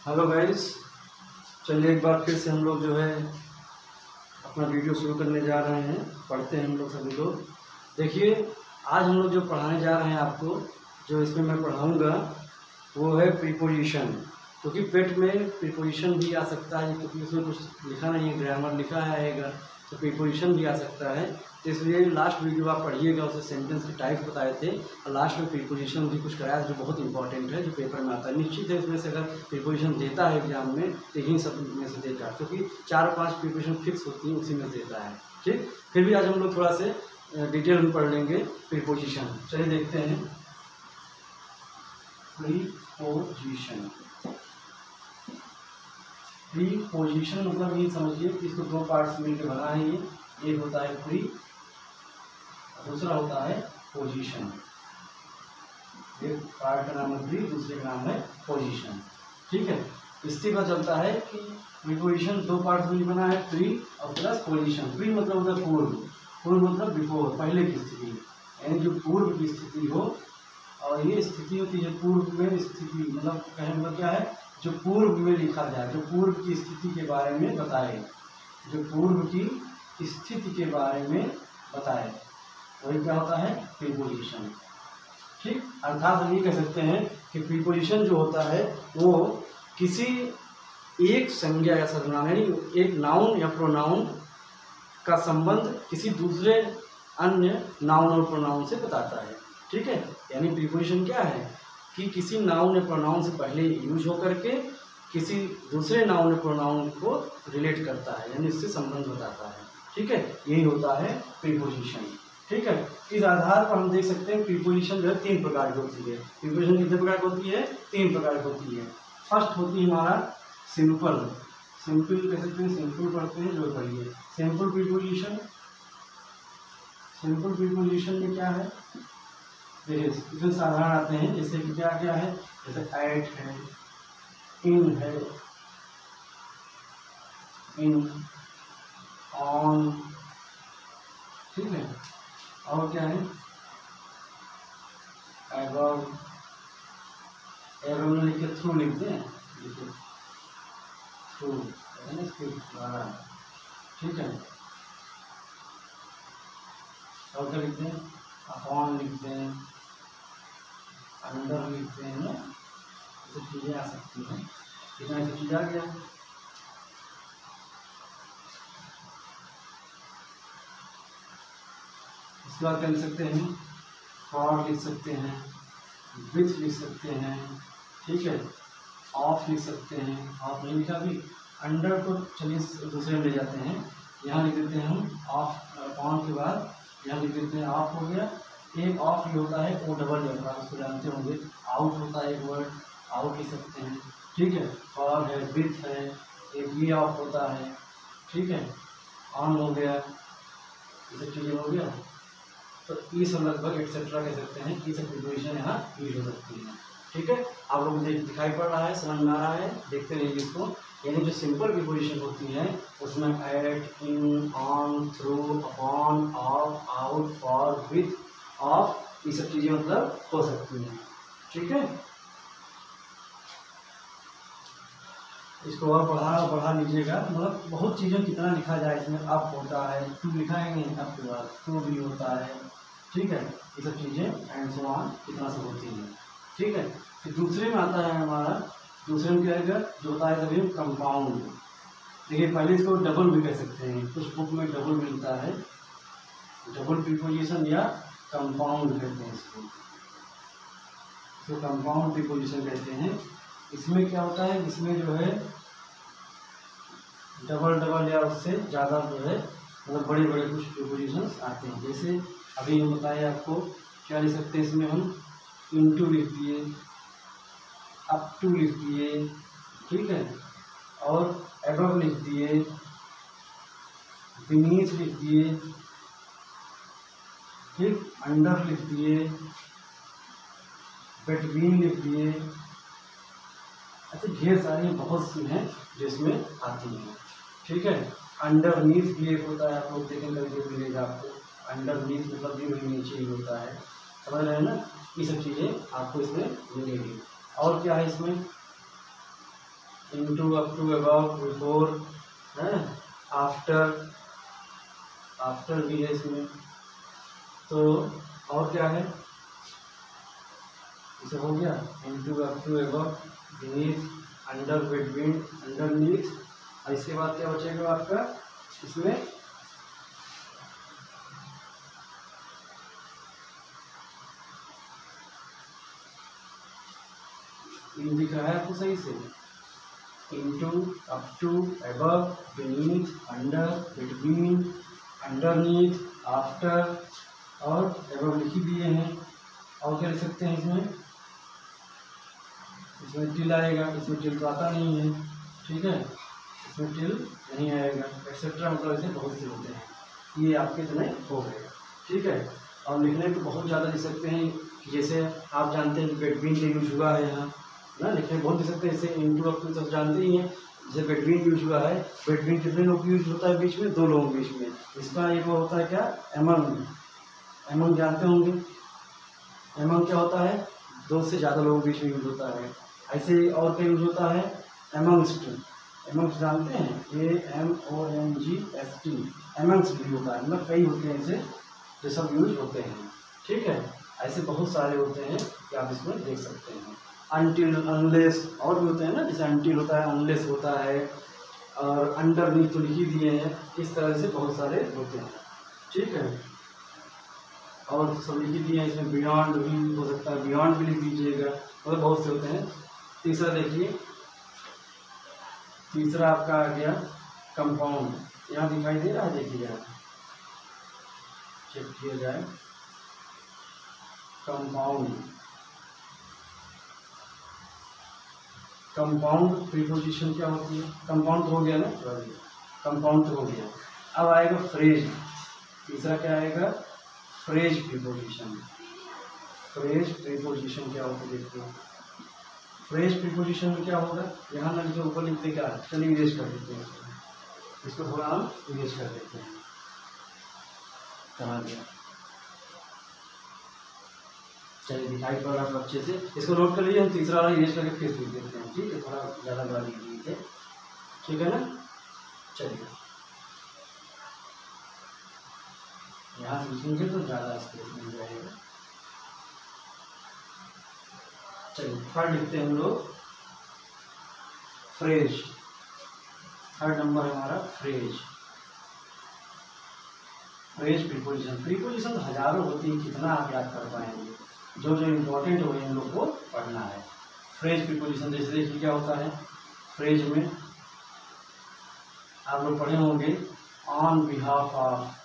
Hello guys, चलिए एक बार फिर से हम लोग जो है अपना वीडियो शुरू करने जा रहे हैं। पढ़ते हैं हम लोग सभी लोग। देखिए, आज हम लोग जो पढ़ाने जा रहे हैं आपको, जो इसमें मैं पढ़ाऊंगा वो है प्रीपोजिशन। क्योंकि पेट में प्रीपोजिशन भी आ सकता है, क्योंकि उसमें कुछ लिखा नहीं है, ग्रामर लिखा आएगा तो प्रीपोजिशन भी आ सकता है। तो इसलिए लास्ट वीडियो आप पढ़िएगा, उससे सेंटेंस के टाइप बताए थे और लास्ट में प्रीपोजिशन भी कुछ कराया जो बहुत इंपॉर्टेंट है, जो पेपर में आता है। निश्चित है इसमें से अगर प्रीपोजिशन देता है एग्जाम में तो यही सब में से देता है, क्योंकि 4-5 प्रीपोजिशन फिक्स होती हैं, उसी में देता है। ठीक, फिर भी आज हम लोग थोड़ा से डिटेल में पढ़ लेंगे प्रीपोजिशन। चलिए देखते हैं प्रीपोजिशन। प्रीपोजिशन मतलब ये समझिए कि इसको दो पार्ट्स मिलकर बना है। ये एक होता है प्री, दूसरा होता है पोजीशन। एक पार्ट का नाम है प्री, दूसरे का नाम है पोजीशन। ठीक है, इससे पता चलता है कि प्रीपोजिशन दो पार्ट में बना है, प्री और प्लस पोजीशन। प्री मतलब होता है पूर्व, पूर्व मतलब बिफोर, पहले की स्थिति, यानी जो पूर्व की स्थिति हो। और ये स्थिति होती है पूर्व में स्थिति, मतलब कहने मतलब क्या है, जो पूर्व में लिखा जाए, जो पूर्व की स्थिति के बारे में बताए, जो पूर्व की स्थिति के बारे में बताए, वही क्या होता है प्रीपोजिशन। ठीक, अर्थात हम ये कह सकते हैं कि प्रीपोजिशन जो होता है वो किसी एक संज्ञा या सर्वनाम, यानी एक नाउन या प्रोनाउन का संबंध किसी दूसरे अन्य नाउन और प्रोनाउन से बताता है। ठीक है, यानी प्रीपोजिशन क्या है कि किसी नाउन या प्रोनाउन से पहले यूज होकर के किसी दूसरे नाउन या प्रोनाउन को रिलेट करता है, यानी इससे संबंध बताता है। ठीक है, यही होता है प्रीपोजिशन। ठीक है, इस आधार पर हम देख सकते हैं प्रीपोजिशन जो है 3 प्रकार की होती है। प्रीपोजिशन कितने प्रकार की होती है? 3 प्रकार की होती है। फर्स्ट होती है हमारा सिंपल, सिंपल कह सकते हैं, सिंपल पढ़ते हैं जो पढ़िए। सिंपल प्रीपोजिशन, सिंपल प्रीपोजिशन में क्या है, देखिए इसमें साधारण आते हैं, जैसे कि क्या क्या है, जैसे एट है, इन है, इन, ऑन। ठीक है, और क्या है, एबव, एबव में लिख के थ्रू लिखते हैं, देखिए थ्रू है ना, इसके द्वारा। ठीक है, और क्या लिखते हैं, अपॉन लिखते हैं, अंडर लिखते हैं ना, ये चीज़ें आ सकती हैं। कितना ऐसी चीज़ आ गया। इसके बाद क्या लिख सकते हैं, फॉर लिख सकते हैं, विथ लिख सकते हैं। ठीक है, ऑफ लिख सकते हैं, ऑफ नहीं लिखा भी, अंडर को चलिए दूसरे में ले जाते हैं, यहाँ लिख देते हैं हम ऑफ, अपॉन के बाद यहाँ लिख देते हैं ऑफ हो गया। एक ऑफ ये होता है ओ डबल एफ, आप उसको जानते होंगे, आउट होता है एक वर्ड, आउट लिख सकते हैं। ठीक है, फॉर है, विथ है, एक ये ऑफ होता है। ठीक है, ऑन हो गया, ये सब चीज़ें हो गया। तो ये सब लगभग एक्सेट्रा कह सकते हैं, ये सब प्रीपोजिशन यहाँ यूज हो सकती है। ठीक है, आप लोग दिखाई पड़ रहा है, समझ में आ रहा है, देखते रहिए इसको। यानी जो सिंपल प्रीपोजिशन होती है उसमें at, in, on, through, upon, of, out, for, with, of, ये सब चीज़ें मतलब हो सकती हैं। ठीक है, इसको और बढ़ा लीजिएगा, मतलब बहुत चीज़ें कितना लिखा जाए इसमें। अप होता है, टू लिखाएंगे, अप के बाद टू भी होता है। ठीक है, ये सब चीज़ें एंड सो ऑन कितना सब होती हैं। ठीक है, फिर दूसरे में आता है हमारा, दूसरे में क्या है जो होता है कभी कंपाउंड। देखिए पहले इसको डबल भी कह सकते हैं, कुछ बुक में डबल मिलता है, डबल प्रीपोजिशन या कंपाउंड कहते हैं इसको, तो कंपाउंड प्रीपोजिशन कहते हैं। इसमें क्या होता है, इसमें जो है डबल डबल या उससे ज़्यादा जो है मतलब बड़े बड़े कुछ प्रीपोजिशंस आते हैं। जैसे अभी हम बताए आपको, क्या लिख सकते हैं इसमें हम, इनटू लिख दिए, अप टू लिख दिए। ठीक है, और एबव लिख दिए, बीनीथ लिख दिए, ठीक, अंडर लिख दिए, बिटवीन लिख दिए। ऐसे ढेर सारी बहुत सी हैं जिसमें आती हैं। ठीक है, अंडरनीथ भी एक होता है, आप लोग देखेंगे जो मिलेगा आपको, अंडरनीथ मतलब भी वही नीचे ही होता है, समझ रहे हैं ना। ये सब चीज़ें आपको इसमें मिलेगी। और क्या है इसमें, into, up to, above, before है, आफ्टर, आफ्टर भी है इसमें। तो और क्या है, इसे हो गया into, up to, above, beneath, under, between, underneath. और इसके बाद क्या बचेगा आपका इसमें, इन दिख रहा है आपको सही से, into, up to, above, beneath, under, between, underneath, after और अबव लिख ही दिए हैं। और क्या लिख सकते हैं इसमें, इसमें टिल आएगा, इसमें टिल तो आता नहीं है, ठीक है, इसमें टिल नहीं आएगा, एक्सेट्रा, मतलब ऐसे बहुत से होते हैं। ये आपके इतने हो गए, ठीक है। और लिखने को बहुत ज़्यादा लिख सकते हैं, जैसे आप जानते हैं बिटवीन का यूज हुआ है यहाँ ना, लिखने बहुत लिख सकते हैं। जैसे इनटू, अप टू सब जानते ही हैं, जैसे बिटवीन यूज हुआ है, बिटवीन कितने लोग यूज होता है बीच में, 2 लोगों के बीच में। इसका एक वो होता है क्या, एमंग, एमंग जानते होंगे, एमंग क्या होता है, 2 से ज़्यादा लोगों के बीच में यूज होता है। ऐसे और क्या यूज होता है, एमंगस्ट, एमंगस्ट जानते हैं, AMONGST, एमंगस्ट भी होता है, मतलब कई होते हैं ऐसे जो सब यूज होते हैं, ठीक है। ऐसे बहुत सारे होते हैं कि आप इसमें देख सकते हैं। अनटिल, अनलेस और भी होते हैं ना, जैसे अनटिल होता है, अनलेस होता है, और अंडरनीथ तो लिख ही दिए हैं। इस तरह से बहुत सारे होते हैं, ठीक है। और सब लिख ही दिए हैं, इसमें बियॉन्ड भी हो सकता है, बियॉन्ड भी लिख दीजिएगा, मतलब बहुत से होते हैं। तीसरा देखिए, तीसरा आपका आ गया कंपाउंड, यहाँ दिखाई दे रहा है, देखिए यहाँ चेक किया जाए, कंपाउंड, कंपाउंड प्रीपोजिशन क्या होती है, कंपाउंड तो हो गया ना, कंपाउंड तो हो गया। अब आएगा फ्रेज, तीसरा क्या आएगा, फ्रेज प्रीपोजिशन। फ्रेज प्रीपोजिशन क्या होता है देखते हैं, फ्रेज प्रीपोजिशन में क्या होगा, यहाँ ना लिखे ऊपर लिखते क्या, चलिए इरेज कर देते हैं इसको, थोड़ा हम इरेज कर देते हैं, कहाँ गया, चलिए दिखाई पड़ रहा है अच्छे से, इसको नोट कर लीजिए। हम तीसरा वाला इरेज करके फिर लिख देते हैं, ठीक है, थोड़ा ज़्यादा बड़ा लिख लीजिए, ठीक है ना। चलिए यहाँ से लिखेंगे तो ज़्यादा स्पेस मिल जाएगा। चलिए थर्ड लिखते हैं हम लोग, फ्रेज, थर्ड नंबर है हमारा फ्रेज। फ्रेज प्रीपोजिशन, प्रीपोजिशन तो हजारों होती है, कितना आप याद कर पाएंगे, जो जो इम्पोर्टेंट हो इन लोग को पढ़ना है। फ्रेज प्रीपोजिशन जैसे देखिए क्या होता है, फ्रेज में आप लोग पढ़े होंगे, ऑन बिहाफ ऑफ,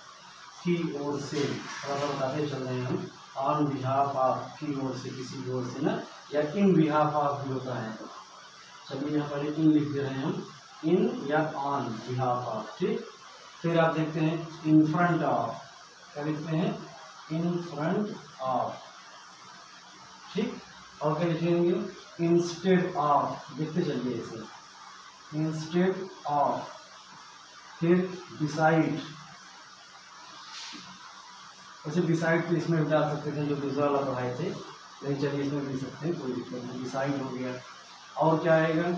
की ओर से, थोड़ा सा बताते चल रहे हैं हम, ऑन बिहाफ ऑफ, की ओर से, किसी ओर से ना, या इन बिहाफ ऑफ भी होता है। चलिए यहाँ पर इन लिख दे रहे हैं हम, इन या ऑन बिहाफ ऑफ, ठीक। फिर आप देखते हैं इन फ्रंट ऑफ, क्या लिखते हैं, इन फ्रंट ऑफ, ठीक। और क्या लिखेंगे, इंस्टेड ऑफ, देखते चलिए इसे, इंस्टेड ऑफ। फिर बिसाइड, वैसे बिसाइड तो इसमें भी डाल सकते थे जो दूसरा वाला पढ़ाए थे, लेकिन चलिए इसमें भी सकते हैं, कोई दिक्कत नहीं, बिसाइड हो गया। और क्या आएगा,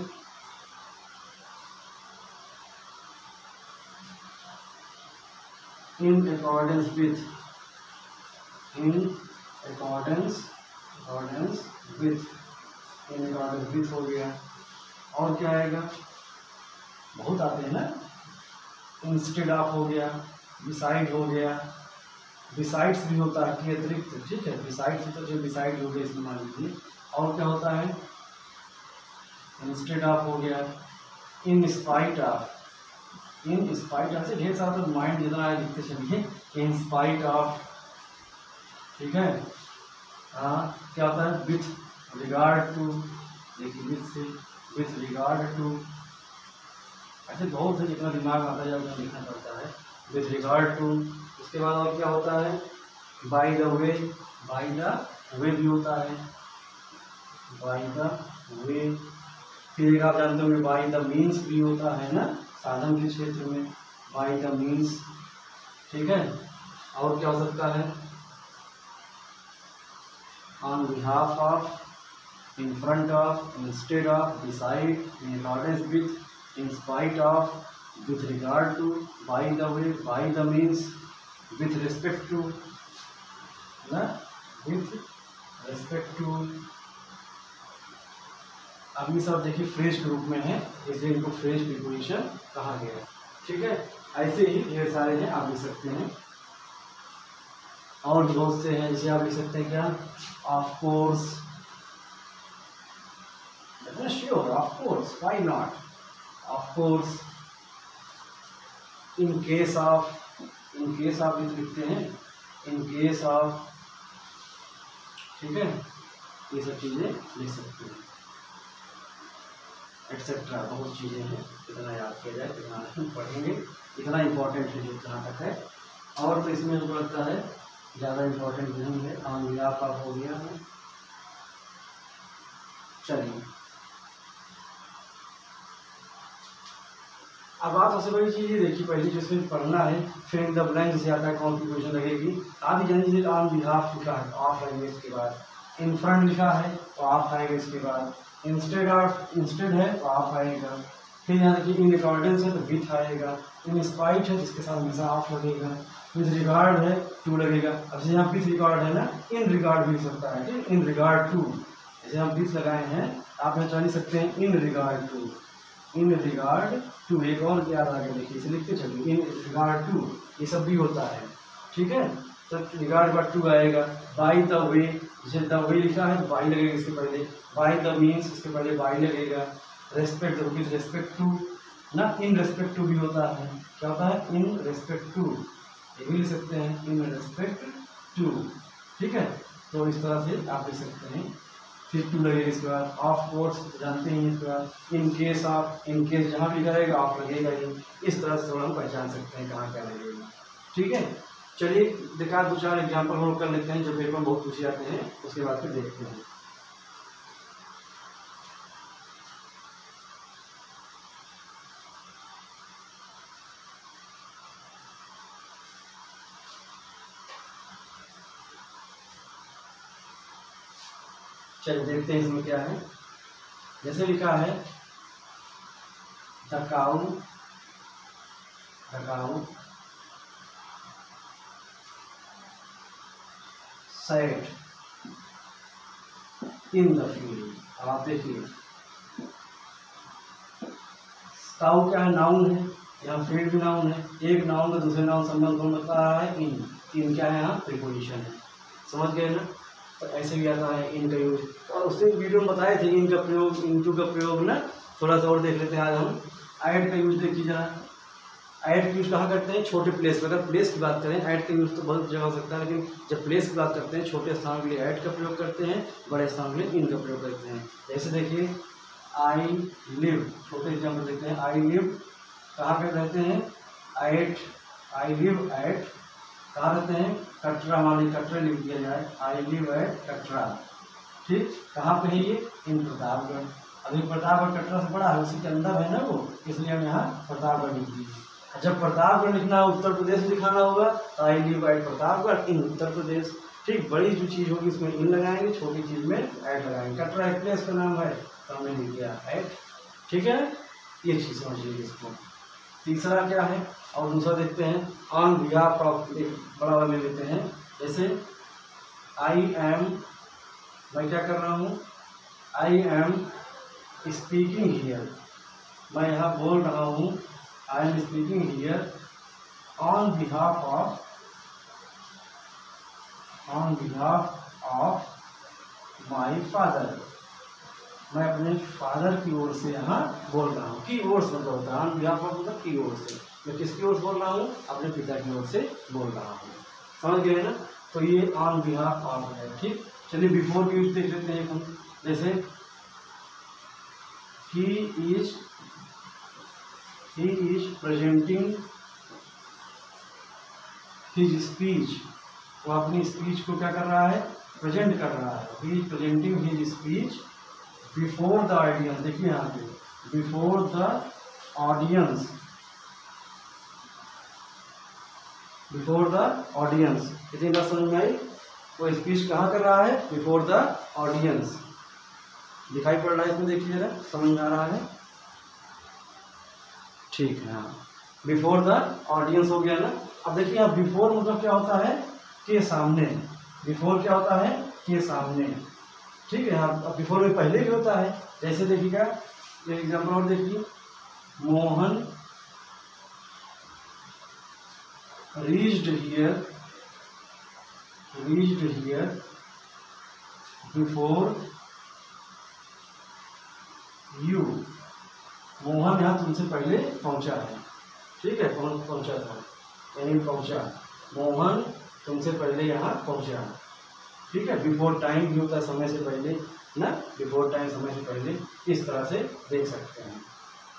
इन accordance with, in accordance, accordance with, in accordance with हो गया। और क्या आएगा, बहुत आते हैं ना, इंस्टेड ऑफ हो गया, बिसाइड हो गया, बिसाइड्स भी होता है कि अतिरिक्त, ठीक है, बिसाइड्स तो जो बिसाइड हो गया इसमें मान लीजिए। और क्या होता है, इंस्टेड ऑफ हो गया, इन spite of, in spite of से ढेर सारा तो माइंड जितना है लिखते चलिए, इन स्पाइट ऑफ, ठीक है। हाँ क्या होता है, विथ रिगार्ड टू, देखिए विथ से, विथ रिगार्ड टू, ऐसे बहुत से जितना दिमाग आता है उतना लिखना पड़ता है, विथ रिगार्ड टू। उसके बाद और क्या होता है, bye the way, by the वे भी होता है, बाय द वे। फिर आप जानते होंगे बाय द मीन्स भी होता है ना, साधन के क्षेत्र में, बाय द मीन्स, ठीक है। और क्या हो सकता है, on behalf of, in front of, instead of, beside, in accordance with, in spite of, with regard to, by the way, by the means, with respect to, ना, विथ रिस्पेक्ट टू। अब ये सब देखिए फ्रेज के रूप में है, इसलिए इनको फ्रेज प्रीपोजिशन कहा गया है। ठीक है, ऐसे ही ढेर सारे हैं, आप लिख सकते हैं। और बहुत से हैं, जैसे आप लिख सकते हैं क्या, of course, sure, of course, why not, of course, in case of, in case of लिखते हैं, इन केस ऑफ। ठीक है, ये सब चीजें लिख सकते हैं, एक्सेट्रा, बहुत चीजें हैं, इतना याद किया जाए इतना नहीं पढ़ेंगे, इतना इम्पोर्टेंट है जो जहाँ तक है। और तो इसमें हमको लगता है ज़्यादा इम्पोर्टेंट नहीं है, आम आपका हो गया है। चलिए, अब आप सबसे बड़ी चीज़ ये देखिए, पहले जिसमें पढ़ना है, फिर इन द ब्लैंक से आता है कौन सी पोजीशन लगेगी। आप ही जानिए, ऑन बिहाफ लिखा है तो ऑफ आएंगे इसके बाद, इन फ्रंट लिखा है तो ऑफ आएगा इसके बाद, इंस्टेड ऑफ, इंस्टेड है तो ऑफ आएगा, फिर यहाँ देखिए इन अकॉर्डेंस है तो विथ आएगा, इन स्पाइट है जिसके साथ हमेशा ऑफ लगेगा, विथ रिगार्ड है टू लगेगा। अब जैसे यहाँ विथ रिगार्ड है ना, इन रिगार्ड भी हो सकता है, ठीक, इन रिगार्ड टू, जैसे हम विथ लगाए हैं आप यहाँ चल सकते हैं in regard to, in regard to. एक और याद आगे देखिए, इसे लिखते चलिए, इन रिगार्ड टू, ये सब भी होता है। ठीक है, तो रिगार्ड का टू आएगा। बाय द वे, जैसे द वे लिखा है तो बाई लगेगा इसके पहले, बाय द मीन्स इसके पहले बाई लगेगा, रेस्पेक्ट विद रेस्पेक्ट टू ना, इन रेस्पेक्ट टू भी होता है, क्या होता है, इन रेस्पेक्ट टू, ये भी लिख सकते हैं, इन रेस्पेक्ट टू। ठीक है, तो इस तरह से आप लिख सकते हैं। फिर टू लगेगा इसके बाद, ऑफ कोर्स जानते हैं इसके बाद, in case of, in case जहाँ भी रहेगा ऑफ लगेगा ही। इस तरह से थोड़ा हम पहचान सकते हैं कहाँ क्या लगेगा। ठीक है, चलिए देखा, दो चार एग्जाम्पल हम कर लेते हैं जो पेपर में बहुत पूछे जाते हैं, उसके बाद फिर देखते हैं। चलिए देखते हैं इसमें क्या है। जैसे लिखा है the cow, the cow sat in the field. आप देखिए, काउ क्या है, नाउन है, यहाँ फील्ड भी नाउन है, एक नाउन का दूसरे नाउन संबंध कौन बता रहा है, इन, इन क्या है यहाँ, प्रीपोजिशन है। समझ गए ना, तो ऐसे भी आता है इन का यूज, और उससे वीडियो में बताए थे इन का प्रयोग, इनटू का प्रयोग ना, थोड़ा सा और देख लेते हैं आज हम। ऐड का यूज देखिए जरा, ऐड का यूज कहाँ करते हैं, छोटे प्लेस पर। अगर प्लेस की बात करें, ऐड का यूज तो बहुत जगह हो सकता है, लेकिन जब प्लेस की बात करते हैं, छोटे स्थान के लिए ऐड का प्रयोग करते हैं, बड़े स्थान के लिए इन का प्रयोग करते हैं। जैसे देखिए आई लिव, छोटे एग्जाम्पल देखते हैं, आई लिव कहाँ पे रहते हैं, एट, आई लिव एट, कहाँ रहते हैं, कटरा, मान लीजिए कटरा लिख दिया जाए, आई लिव एट कटरा। ठीक, कहाँ पे है ये, इन प्रतापगढ़। अभी प्रतापगढ़ कटरा से बड़ा है, उसी के अंदर है ना वो, इसलिए हम यहाँ प्रतापगढ़ लिख दीजिए। जब प्रतापगढ़ लिखना है, उत्तर प्रदेश दिखाना होगा तो आई लिव एट प्रतापगढ़ इन उत्तर प्रदेश। ठीक, बड़ी जो चीज़ होगी इसमें इन लगाएंगे, छोटी चीज़ में ऐड लगाएंगे। कटरा एक प्लेस का नाम है तो हमने लिख दिया ऐड। ठीक है, ये चीज़ समझिए इसको। तीसरा क्या है, और दूसरा देखते हैं, ऑन बिहाफ ऑफ, एक बड़ा वाला ले लेते हैं। जैसे आई एम, मैं क्या कर रहा हूँ, आई एम स्पीकिंग हियर, मैं यहाँ बोल रहा हूँ, I am speaking here on behalf of, on behalf of my father, मैं अपने फादर की ओर से यहाँ बोल रहा हूँ। की ओर से मतलब होता है ऑन बिहाफ ऑफ, मतलब की ओर से, मैं किसकी ओर से बोल रहा हूँ, अपने पिता की ओर से बोल रहा हूँ। समझ गए ना, तो ये ऑन बिहाफ ऑफ है। ठीक, चलिए बिफोर की यूज देख लेते हैं हम। जैसे he is presenting his speech, वो अपनी स्पीच को क्या कर रहा है, प्रेजेंट कर रहा है। He is presenting his speech before the audience, देखिए यहाँ पे before the audience, before the audience. इतनी बात समझ में आई, वो स्पीच कहाँ कर रहा है, बिफोर द ऑडियंस। दिखाई पड़ रहा है इसमें, देखिए जरा, समझ में आ रहा है? ठीक है, हाँ। बिफोर द ऑडियंस हो गया ना। अब देखिए आप बिफोर मतलब क्या होता है? के सामने। बिफोर क्या होता है? के सामने। ठीक है, अब बिफोर में पहले भी होता है। जैसे देखिएगा, एक एग्जाम्पल और देखिए, Mohan reached here before you. Mohan यहाँ तुमसे पहले पहुंचा है। ठीक है, पहुंचा था, यानी पहुंचा। मोहन तुमसे पहले यहाँ पहुंचा। ठीक है, बिफोर टाइम भी होता है, समय से पहले ना, बिफोर टाइम समय से पहले, इस तरह से देख सकते हैं।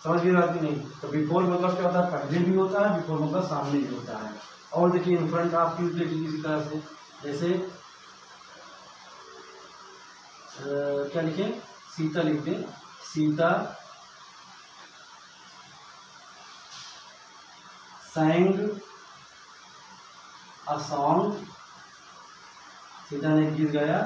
समझ गई बात की नहीं? तो बिफोर मतलब क्या होता है? पहले भी होता है, बिफोर मतलब सामने भी होता है। और देखिए इन फ्रंट ऑफ की देखिए किसी तरह से, जैसे क्या लिखे? सीता लिख दें, Sita sang a song, Sita ने गीत गाया।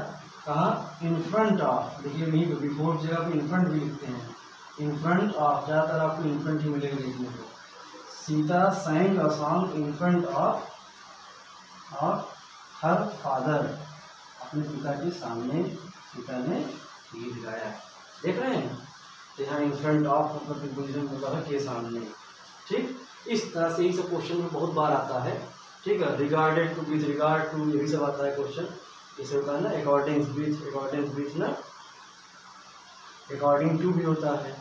कहाँ? इन फ्रंट ऑफ। देखिए यहीं पे बिफोर जगह पे इन फ्रंट भी लिखते हैं, इन फ्रंट ऑफ, ज़्यादातर आपको इन फ्रंट ही मिलेगा देखने को। Sita sang a song in front of her father, अपने पिता के सामने सीता ने गीत गाया। देख रहे हैं? तो यहाँ इन फ्रंट ऑफ मतलब प्रीपोजिशन होता है के सामने। ठीक, इस तरह से ही सब क्वेश्चन में बहुत बार आता है। ठीक है, regarded to, with regard to, यही सब आता है क्वेश्चन। जैसे होता है ना अकॉर्डिंग विथ ना, अकॉर्डिंग टू भी होता है।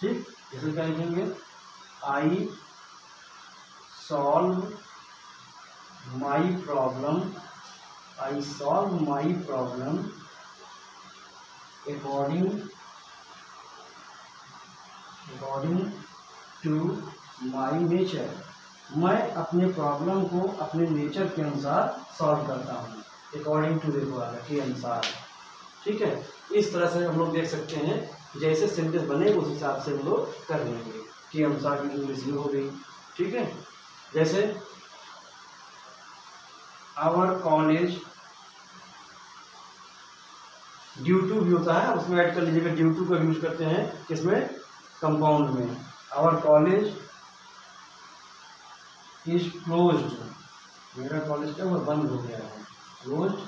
ठीक, जैसे क्या लिखेंगे? I solve my problem, I solve my problem according to my nature. मैं अपने प्रॉब्लम को अपने नेचर के अनुसार सॉल्व करता हूँ। अकॉर्डिंग टू देखो आगे, के अनुसार। ठीक है, इस तरह से हम लोग देख सकते हैं, जैसे सेंटेंस बने उस हिसाब से हम लोग कर लेंगे। के अनुसार की इंग्लिश में हो गई। ठीक है, जैसे आवर कॉलेज, ड्यू टू भी होता है, उसमें ऐड कर लीजिएगा। ड्यू टू का यूज करते हैं किसमें? कंपाउंड में। आवर कॉलेज इज क्लोज्ड, मेरा कॉलेज क्या हुआ? बंद हो गया है। क्लोज्ड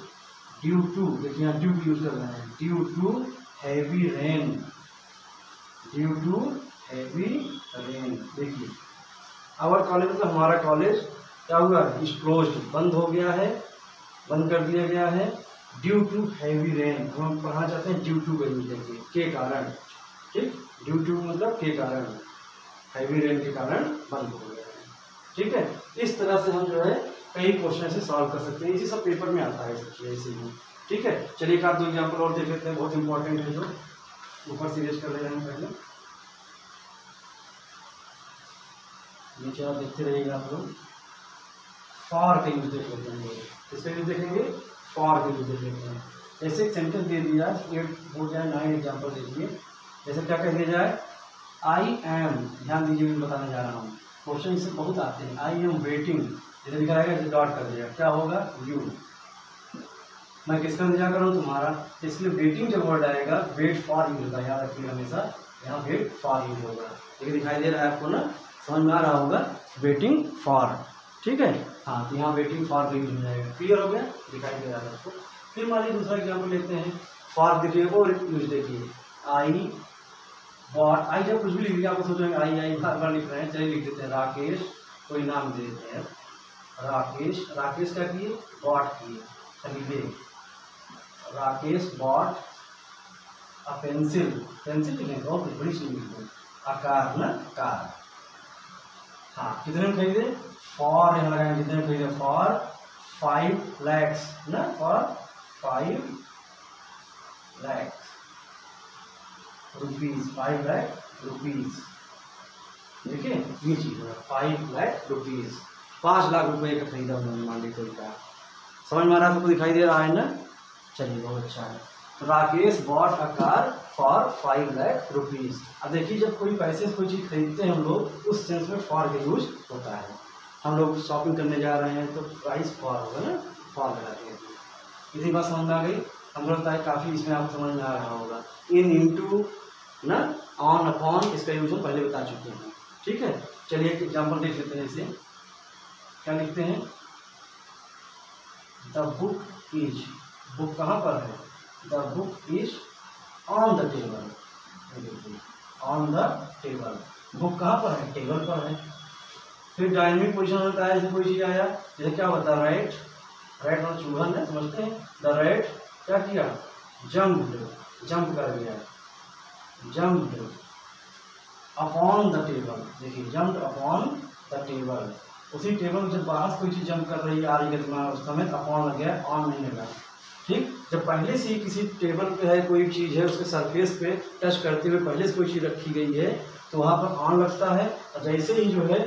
ड्यू टू, देखिए यहाँ ड्यू यूज कर रहे हैं, due to heavy rain, due to heavy rain. देखिए आवर कॉलेज मतलब हमारा कॉलेज क्या हुआ? इज क्लोज्ड, बंद हो गया है, बंद कर दिया गया है। ड्यू टू हैवी रेन, हम पढ़ना चाहते हैं ड्यू टू का यूज देखिए, के कारण। ठीक, ड्यू टू मतलब के कारण, हैवी रेन के कारण बंद हो गया है। ठीक है, इस तरह से हम जो है कई क्वेश्चन से सॉल्व कर सकते हैं। इसी सब पेपर में आता है सब चीज़ ऐसे ही। ठीक है, चलिए एक आध दो एग्जाम्पल और देख लेते हैं, बहुत इंपॉर्टेंट है, जो ऊपर से रेस्ट कर ले रहे हैं। पहले नीचे आप देखते रहिएगा आप लोग। फॉर का यूज देख लेते हैं, इसका यूज देखेंगे, फॉर का यूज देख लेते हैं। जैसे एक सेंटेंस दे दिया, 8 हो जाए 9 एग्जाम्पल देखिए। जैसे क्या कह दिया जाए? आई एम, ध्यान दीजिए मैं बताने जा रहा हूँ, क्वेश्चन इससे बहुत आते हैं। आई एम वेटिंग, जैसे लिखा रहेगा जैसे डॉट कर दिया, क्या होगा? यू। मैं किसका इंतजार कर रहा हूँ? तुम्हारा। इसलिए वेटिंग जब वर्ड आएगा, वेट फॉर यूज होगा, याद रखिएगा हमेशा, यहाँ वेट फॉर यूज होगा। ये दिखाई दे रहा है आपको ना, समझ में आ रहा होगा? Waiting for. ठीक है, हाँ, तो यहाँ वेटिंग फॉर का यूज हो जाएगा। क्लियर हो गया? दिखाई दे रहा है आपको। फिर मान लीजिए दूसरा एग्जाम्पल लेते हैं, फॉर देखिए और यूज देखिए। आई और आई जब कुछ भी लिख दिया आपको सोचेंगे आई बार बार लिख रहे हैं, चलिए लिख देते हैं राकेश, कोई नाम दे देते हैं राकेश। राकेश क्या किए? बॉट किए। चलिए Rakesh bought a pencil, pencil लिखेंगे बहुत बड़ी चीज लिखते हैं। आकार ना, कार। हाँ, कितने में खरीदे? फॉर यहाँ लगाए, कितने में खरीदे? फॉर 5 lakhs ना, for 5 lakhs rupees, 5 lakh rupees. देखिए ये चीज है, 5 लाख रुपीज, 5 लाख रुपए का खरीदा उन्होंने, मान लीजिए कोई का। समझ में आ रहा है? सबको दिखाई दे रहा है ना? चलिए बहुत अच्छा है। तो Rakesh bought a car for 5 lakh rupees. अब देखिए जब कोई पैसे से कोई चीज़ खरीदते हैं हम लोग, उस सेंस में फॉर का यूज होता है। हम लोग शॉपिंग करने जा रहे हैं तो प्राइस फॉर होगा ना, फॉर लगाते हैं। इतनी बात समझ में आ गई? हमको लगता है काफ़ी इसमें आपको समझ में आ रहा होगा। इन, इंटू ना, ऑन, अपॉन, इसका यूज हम पहले बता चुके हैं। ठीक है, चलिए एक एग्जाम्पल देख लेते हैं। इसे क्या लिखते हैं, द बुक इज, बुक कहाँ पर है, the book is on the table, on the table, book कहाँ पर है, टेबल पर है। फिर डायनेमिक पोजिशन होता है, जैसे कोई चीज़ आया, जैसे क्या होता है, राइट, राइट और चूहा है, समझते हैं। द राइट क्या किया, जम्प्ड, जंप कर गया, जम्प्ड अपॉन द टेबल, देखिए जम्प्ड अपॉन द टेबल। उसी टेबल में जब बाहर से कोई चीज़ जंप कर रही है, आ रही है गतिमान अवस्था में, अपॉन लग गया, ऑन नहीं लगा। ठीक, जब पहले से ही किसी टेबल पे है कोई चीज़ है, उसके सरफेस पे टच करते हुए पहले से कोई चीज़ रखी गई है, तो वहाँ पर ऑन लगता है। और जैसे ही जो है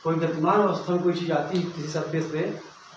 कोई गतिमान अवस्था में कोई चीज़ आती है, किसी सरफेस पे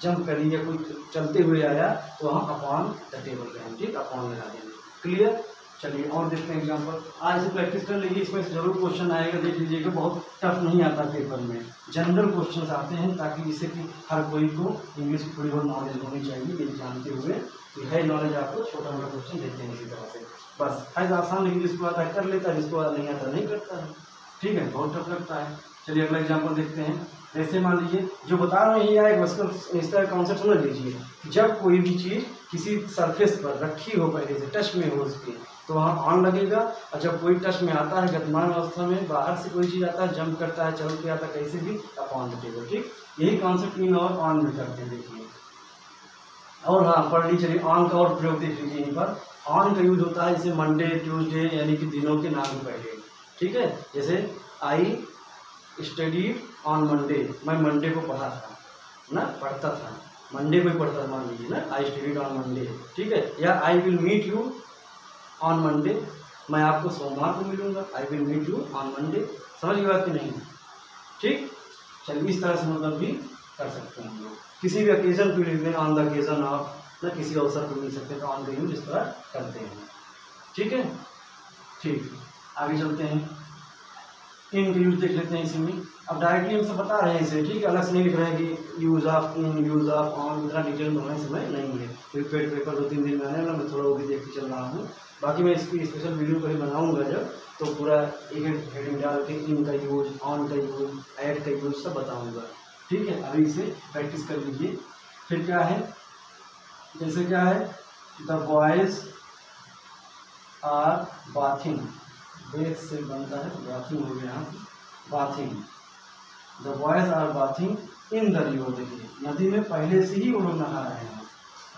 जंप करी या कोई चलते हुए आया, तो हम अपॉन द टेबल पे हम ठीक अपॉन लगा देंगे। क्लियर, चलिए और देखते हैं एग्जाम्पल। आज से प्रैक्टिस कर लीजिए, इसमें जरूर क्वेश्चन आएगा, देख लीजिएगा, बहुत टफ नहीं आता पेपर में, जनरल क्वेश्चन आते हैं, ताकि जिससे कि हर कोई को इंग्लिश की थोड़ी बहुत नॉलेज होनी चाहिए, ये जानते हुए कि है नॉलेज, आपको छोटा मोटा क्वेश्चन देते हैं इसी तरह से। बस है आसान, लेकिन जिसको आता है कर लेता है, जिसको नहीं आता नहीं करता है। ठीक है, बहुत टफ लगता है। चलिए अगला एग्जाम्पल देखते हैं। जैसे मान लीजिए जो बता रहे हैं ये आएगा, इसका कॉन्सेप्ट समझ लीजिए। जब कोई भी चीज़ किसी सरफेस पर रखी हो, पहले से टच में हो उसके, तो वहाँ ऑन लगेगा। और जब कोई टच में आता है गतिमान अवस्था में, बाहर से कोई चीज़ आता है, जंप करता है, चल के आता है, कैसे भी अपॉन द टेबल। ठीक, यही कॉन्सेप्ट इन और ऑन में करते हैं, देखिए। और हाँ, पढ़ लीजिए, चलिए ऑन का और प्रयोग देख लीजिए। यहीं पर ऑन का यूज होता है जैसे मंडे, ट्यूसडे, यानी कि दिनों के नाम से पहले। ठीक है, जैसे आई स्टडीड ऑन मंडे, मैं मंडे को पढ़ा था ना, पढ़ता था, मंडे को ही पढ़ता था, मान लीजिए ना, आई स्टडीड ऑन मंडे। ठीक है, या I will meet you on Monday, मैं आपको सोमवार को मिलूंगा, I will meet you on Monday. समझ गई बात कि नहीं? ठीक, चलिए इस तरह से मतलब भी कर सकते हैं हम लोग। किसी भी ओकेजन को लिख दें, ऑन द ओकेजन ऑफ, ना किसी अवसर को मिल सकते हैं, तो ऑन द यूज इस तरह करते हैं। ठीक है, ठीक, आगे चलते हैं। इन का यूज देख लेते हैं इसी में। अब डायरेक्टली हम सब बता रहे हैं इसे, ठीक है, अलग से नहीं लिख रहे हैं कि use of in, use of on, इतना डिटेल में हमें समय नहीं है, क्योंकि पेपर 2-3 दिन में आने वाला, मैं थोड़ा वो भी देखते चल रहा हूँ। बाकी मैं इसकी स्पेशल वीडियो कहीं बनाऊंगा जब, तो पूरा एक हेडिंग डाल के इन का यूज, ऑन का यूज, ऐड का यूज सब बताऊँगा। ठीक है, अभी इसे प्रैक्टिस कर लीजिए। फिर क्या है, जैसे क्या है, the boys are bathing, base से बनता है, बाथिंग हो गया, bathing, the boys are bathing in the river. देखिए नदी में पहले से ही वो लोग नहा रहे हैं।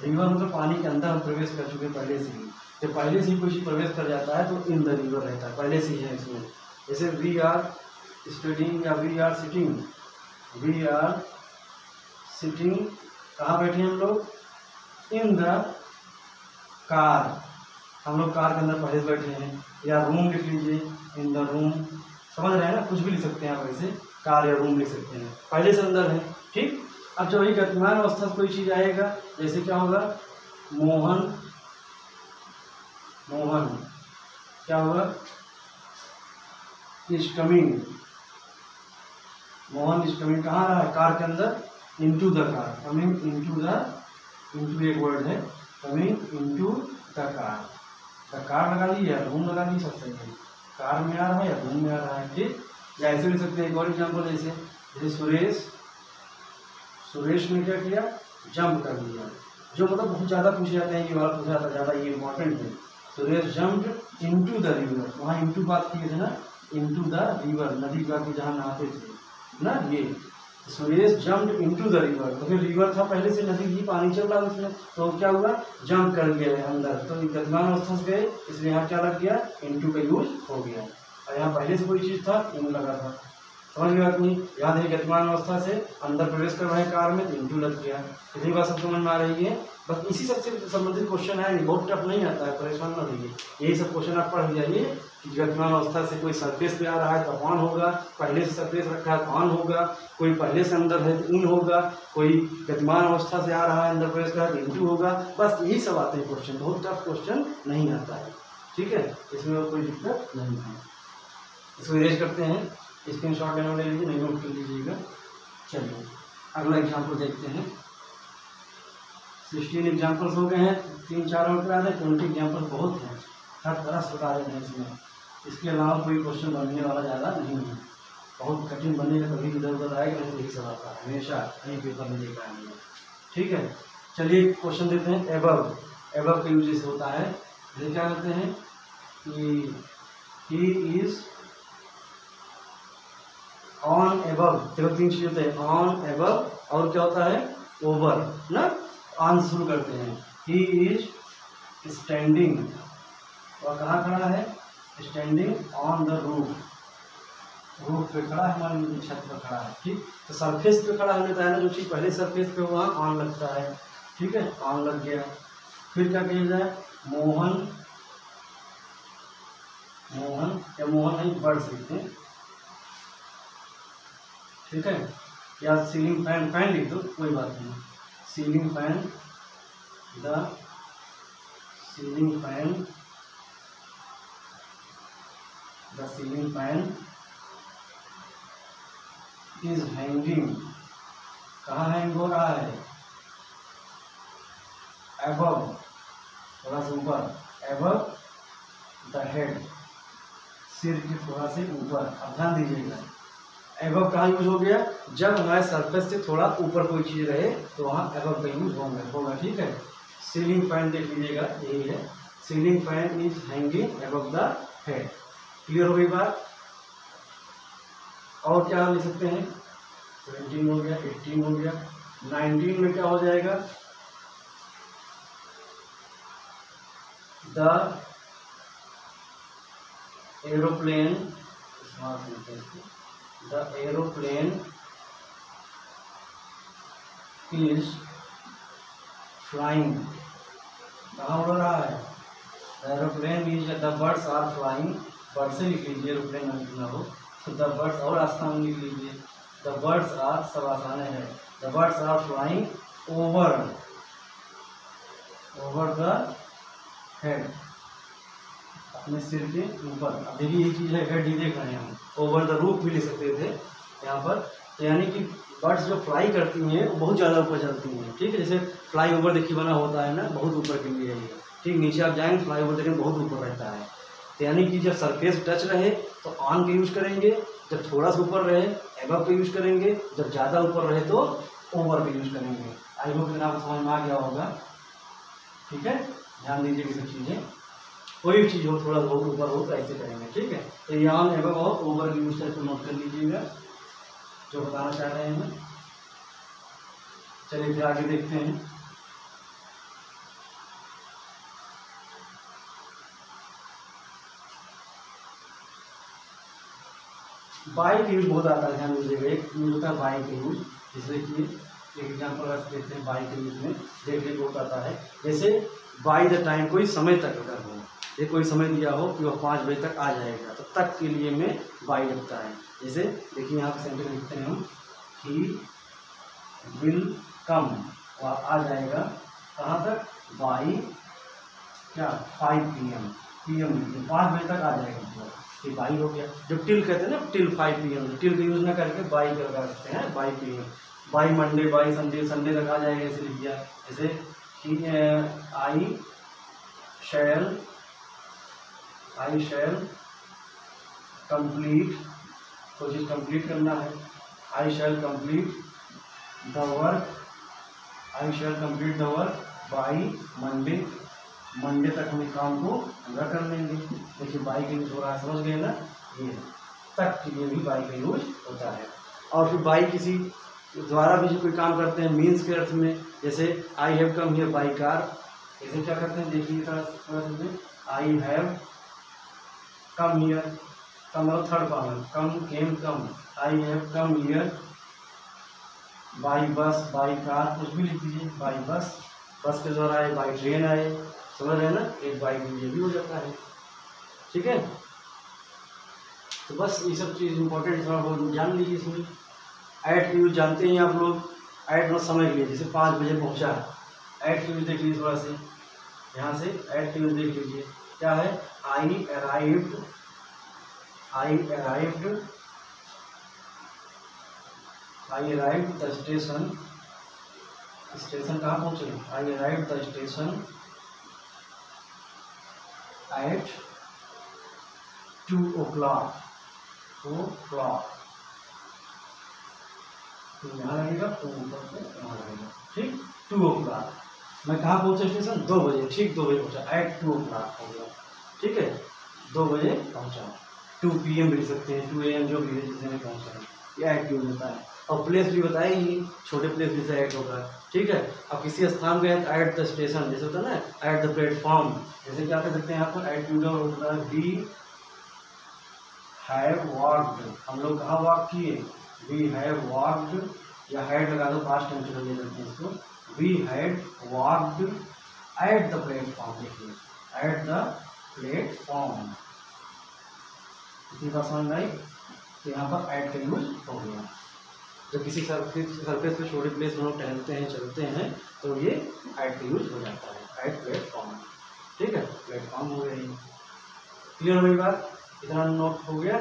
रिवर मतलब पानी के अंदर हम प्रवेश कर चुके पहले से ही। जब पहले से ही कोई चीज़ प्रवेश कर जाता है तो इन द रिवर रहता है, पहले से ही है इसमें। जैसे वी आर स्टडिंग या we are sitting, we are sitting, कहाँ बैठे हैं हम लोग, इन द कार, हम लोग कार के अंदर पहले से बैठे हैं। या रूम लिख लीजिए, इन द रूम, समझ रहे हैं ना, कुछ भी लिख सकते हैं आप, ऐसे कार या रूम लिख सकते हैं, पहले से अंदर है। ठीक, अब जब वही गतिमान अवस्था से कोई चीज़ आएगा, जैसे क्या होगा, मोहन, मोहन क्या होगा, is coming, Mohan is coming, कहाँ रहा है, कार के अंदर, into the car, coming into the, into एक वर्ड है, coming into the car, the car लगा ली या रूम लगा ली, सब सही है, कार में आ रहा है या रूम में आ रहा है। ठीक, या ऐसे लिख सकते हैं एक और एग्जाम्पल, जैसे सुरेश, सुरेश ने क्या किया, जंप कर दिया, जो मतलब बहुत ज़्यादा पूछे जाते हैं, ये वाला पूछा जाता है ज़्यादा, ये इंपॉर्टेंट है। Suresh jumped into the river, वहाँ इनटू बात की थे ना, इनटू द रिवर, नदी का के जहाँ नहाते थे ना, ये Suresh jumped into the river, तो फिर रिवर था पहले से, नदी की पानी चल रहा है उसमें, तो क्या हुआ, जंप कर गया अंदर, तो गतिमान अवस्था से गए, इसलिए यहाँ क्या लग गया, इनटू का यूज हो गया। और यहाँ पहले से कोई चीज़ था, इन लगा था, समझ गया अपनी, याद है गतिमान अवस्था से अंदर प्रवेश कर रहे हैं कार में, तो इंटू लग गया। इतनी बात सब समझ में आ रही है। बस इसी सबसे संबंधित क्वेश्चन है, बहुत टफ नहीं आता है, परेशान ना रहिए, यही सब क्वेश्चन आप पढ़ जाइए कि गतिमान अवस्था से कोई सरफेस पे आ रहा है तो ऑन होगा, पहले से सरफेस रखा है तो ऑन होगा, कोई पहले से अंदर है तो इन होगा, कोई गतिमान अवस्था से आ रहा है अंदर प्रवेश कर रहा है तो इंटू होगा। बस यही सब आते हैं क्वेश्चन, बहुत टफ क्वेश्चन नहीं आता है। ठीक है, इसमें कोई दिक्कत नहीं है। इसको इरेज करते हैं, स्क्रीन शॉट लेने ले लीजिए, नहीं नोट कर लीजिएगा। चलिए अगला एग्जाम्पल देखते हैं। 16 एग्जाम्पल्स हो गए हैं, 3-4 और करा दें, 20 एग्जाम्पल बहुत हैं, हर तरह से बता देते हैं इसमें। इसके अलावा कोई क्वेश्चन बनने वाला ज़्यादा नहीं है, बहुत कठिन बनेगा तभी इधर उधर आएगा, नहीं तो यही सब आता है हमेशा, कहीं पेपर में देखा है। ठीक है, चलिए क्वेश्चन देते हैं। एबव, एबव का यूज ऐसे होता है, ये क्या कहते हैं कि ही इज ऑन एबव, देखो 3 चीज होते हैं, ऑन एबव और क्या होता है ओवर ना, ऑन शुरू करते हैं। ही इज स्टैंडिंग, और कहाँ खड़ा है, standing on the roof, roof पे खड़ा है, हमारी छत पर खड़ा है। ठीक, तो सरफेस पे खड़ा होने है ना, जो चीज़ पहले सरफेस पे वहाँ ऑन लगता है। ठीक है, ऑन लग गया। फिर क्या किया जाए, मोहन, मोहन या मोहन नहीं बर्ड्स लिखते हैं। ठीक है, या सीलिंग फैन, फैन लिख दो कोई बात नहीं, ceiling fan, the ceiling fan, the ceiling fan is hanging, कहाँ हैंग हो रहा है, एबव, थोड़ा सा ऊपर, एबव द हेड, सिर के थोड़ा से ऊपर। अब ध्यान दीजिएगा, एबव कहाँ यूज हो गया, जब हमारे सरफेस से थोड़ा ऊपर कोई चीज़ रहे तो वहाँ एबव का यूज होगा। ठीक है, सीलिंग फैन देख लीजिएगा, यही है, ceiling fan is hanging above the head. Clear हो गई बात। और क्या लिख सकते हैं, 17 हो गया, 18 हो गया, 19 में क्या हो जाएगा, the aeroplane, the aeroplane is flying, कहाँ उड़ रहा है, aeroplane is, the birds are flying, bird से लिख लीजिए, एरोप्लेन ना लिखना हो तो द बर्ड्स, और आसान लिख लीजिए, द बर्ड्स आर, सब आसान है, the birds are flying over, over the head, अपने सिर के ऊपर। अब देखिए ये चीज़ है, हेड ही देख रहे हैं हम, ओवर द रूफ भी ले सकते थे यहाँ पर। तो यानी कि बर्ड्स जो फ्लाई करती हैं वो बहुत ज़्यादा ऊपर चलती हैं। ठीक है, जैसे फ्लाई ओवर देखिए बना होता है ना, बहुत ऊपर के लिए है ये। ठीक, नीचे आप जाएंगे फ्लाई ओवर देखेंगे बहुत ऊपर रहता है। तो यानी कि जब सरफेस टच रहे तो ऑन का यूज करेंगे, जब थोड़ा सा ऊपर रहे एबव का यूज करेंगे, जब ज़्यादा ऊपर रहे तो ओवर का यूज करेंगे। आई होप कि आपको समझ में आ गया होगा। ठीक है, ध्यान दीजिए ये सब चीज़ें, कोई भी चीज़ हो थोड़ा बहुत ऊपर हो तो ऐसे करेंगे। ठीक है, तो ये ऑन एबव और ओवर का यूज करके नोट कर लीजिएगा जो बताना चाह रहे हैं। चलिए फिर आगे देखते हैं। बाई का यूज बहुत आता है, ध्यान दीजिएगा। एक यूज होता है बाई का यूज, जैसे कि एक एग्जाम्पल रख देते हैं बाई के यूज में, देखने को आता है। जैसे बाई द टाइम, कोई समय तक अगर हो, ये कोई समय दिया हो कि वह 5 बजे तक आ जाएगा, तो तक के लिए में बाई लगता है। जैसे देखिए यहाँ पर सेंटेंस लिखते हैं हम, ही विल कम, वह आ जाएगा कहाँ तक, बाई क्या 5 PM, PM 5 बजे तक आ जाएगा, मतलब कि बाई हो गया। जो टिल कहते हैं ना, टिल 5 PM, टिल का यूज ना करके बाई लगा सकते हैं, by PM, by Monday, by Sunday, Sunday तक आ जाएगा, ऐसे लिख दिया। जैसे आई शैल कंप्लीट, कोई चीज़ कंप्लीट करना है, I shall complete the work, I shall complete the work by Monday, Monday तक हम काम को पूरा कर लेंगे। देखिए बाई का यूज हो रहा है, समझ गए ना, ये तक के लिए भी बाई का यूज होता है। और फिर बाई किसी द्वारा भी कोई काम करते हैं मीन्स के अर्थ में, जैसे I have come here by car, ऐसे क्या करते हैं देखिए थोड़ा, आई हैव कम हियर, कम और third form, come came come, I have come here by bus, by car, कुछ भी लिख दीजिए, बाई बस, बस के द्वारा आए, बाई ट्रेन आए, समझ रहे हैं ना, एक बाई ये भी हो जाता है। ठीक है, तो बस ये सब चीज़ इंपॉर्टेंट थोड़ा बहुत जान लीजिए इसमें। ऐड की यूज जानते हैं आप लोग, ऐड में समय के लिए, जैसे 5 बजे पहुंचा, ऐड की यूज देख लीजिए थोड़ा से, यहाँ से ऐड की यूज देख लीजिए, क्या है, आई अराइव्ड द स्टेशन स्टेशन कहाँ पहुँचे? आई arrive the station at 2 o'clock। तो यहाँ लगेगा, तो ऊपर से यहाँ लगेगा, ठीक। 2 o'clock मैं कहाँ पहुँचा स्टेशन? 2 बजे, ठीक 2 बजे पहुँचा, एट 2 o'clock हो गया, ठीक है 2 बजे पहुँचा। 2 PM भी लिख सकते हैं, 2 AM जो भी है जिसने में पहुँचा है, ये एट क्यों होता है। और प्लेस भी बताएगी, छोटे प्लेस जैसे एट होगा, ठीक है। अब किसी स्थान पे एट द स्टेशन जैसे होता है ना, एट द प्लेटफॉर्म, जैसे क्या कर सकते हैं यहाँ पर एट होता है वी हैव वॉक्ड, हम लोग कहाँ वॉक किए? वी हैव वॉक्ड, या हैड लगा दो, पास्ट टेंस ले सकते हैं इसको, we had walked at the platform. देखिए एट द प्लेटफॉर्म, इसी का समझ आई, तो यहाँ पर एट का यूज हो गया। जब किसी सरफेस पे छोटे प्लेस में लोग टहलते हैं, चलते हैं, तो ये एट का यूज हो जाता है, एट प्लेटफॉर्म, ठीक है। प्लेटफॉर्म हो गया, क्लियर हो गई बात, इतना नोट हो गया,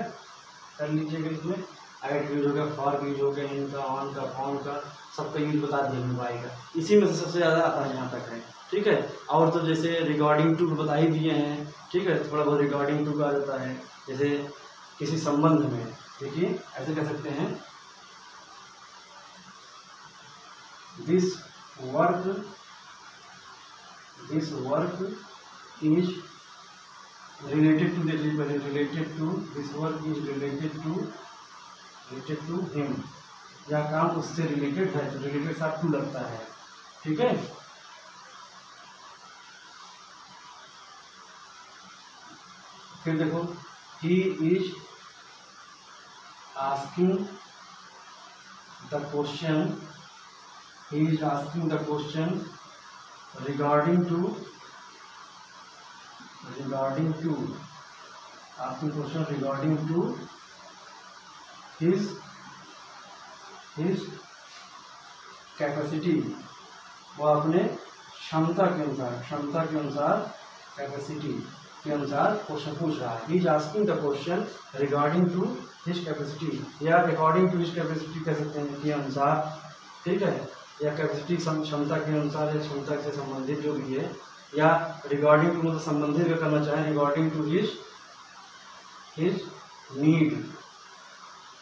कर लीजिएगा। इसमें एट यूज हो गया, फॉर यूज हो गया, इनका, ऑन का, फॉर्म का, सबका यूज बता दिया मोबाइल का। इसी में से सबसे ज़्यादा आता है यहाँ तक है, ठीक है। और तो जैसे रिगार्डिंग टू बता ही दिए हैं, ठीक है, थोड़ा बहुत रिगार्डिंग टू का आ जाता है, जैसे किसी संबंध में, देखिए ऐसे कह सकते हैं, this work is related to this work is related to him, या काम उससे रिलेटेड है, तो रिलेटेड साथ टू लगता है, ठीक है। फिर देखो, ही is asking the question, regarding to his capacity, वो अपने क्षमता के अनुसार कैपेसिटी के अनुसार क्वेश्चन पूछ रहा है। He is asking the question regarding to his capacity, या अकॉर्डिंग टू हिज कैपेसिटी कह सकते हैं, के अनुसार, ठीक है, या कैपेसिटी क्षमता के अनुसार, या क्षमता से संबंधित जो भी है, या रिगार्डिंग टू मतलब संबंधित भी करना चाहें, रिगार्डिंग टू हिज नीड,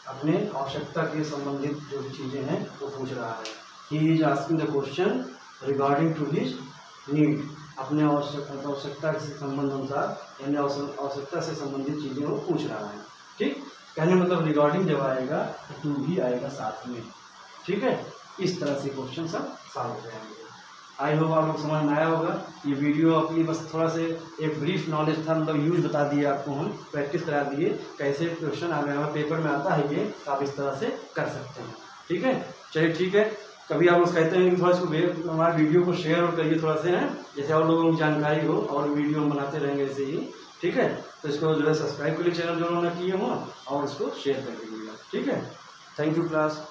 अपने आवश्यकता के संबंधित जो भी चीज़ें हैं वो पूछ रहा है। He is asking the question regarding to his need, अपने आवश्यकता के संबंध अनुसार, यानी आवश्यकता से संबंधित चीज़ें वो पूछ रहा है, ठीक। कहने मतलब रिगार्डिंग जब आएगा तो टू भी आएगा साथ में, ठीक है। इस तरह से क्वेश्चन सब सॉल्व हो जाएंगे। आई होप आप लोग समझ में आया होगा। ये वीडियो अपनी बस थोड़ा से एक ब्रीफ नॉलेज था, मतलब यूज बता दिए आपको, हम प्रैक्टिस करा दिए, कैसे क्वेश्चन अगर पेपर में आता है ये, तो आप इस तरह से कर सकते हैं, ठीक है। चलिए ठीक है, कभी आप लोग कहते हैं कि थोड़ा इसको हमारे वीडियो को शेयर और करिए थोड़ा से, हैं जैसे और लोगों को जानकारी हो, और वीडियो हम बनाते रहेंगे ऐसे ही, ठीक है। तो इसको जो है सब्सक्राइब के लिए चैनल जो उन्होंने किए हो, और उसको शेयर कर दीजिएगा, ठीक है। Thank you class.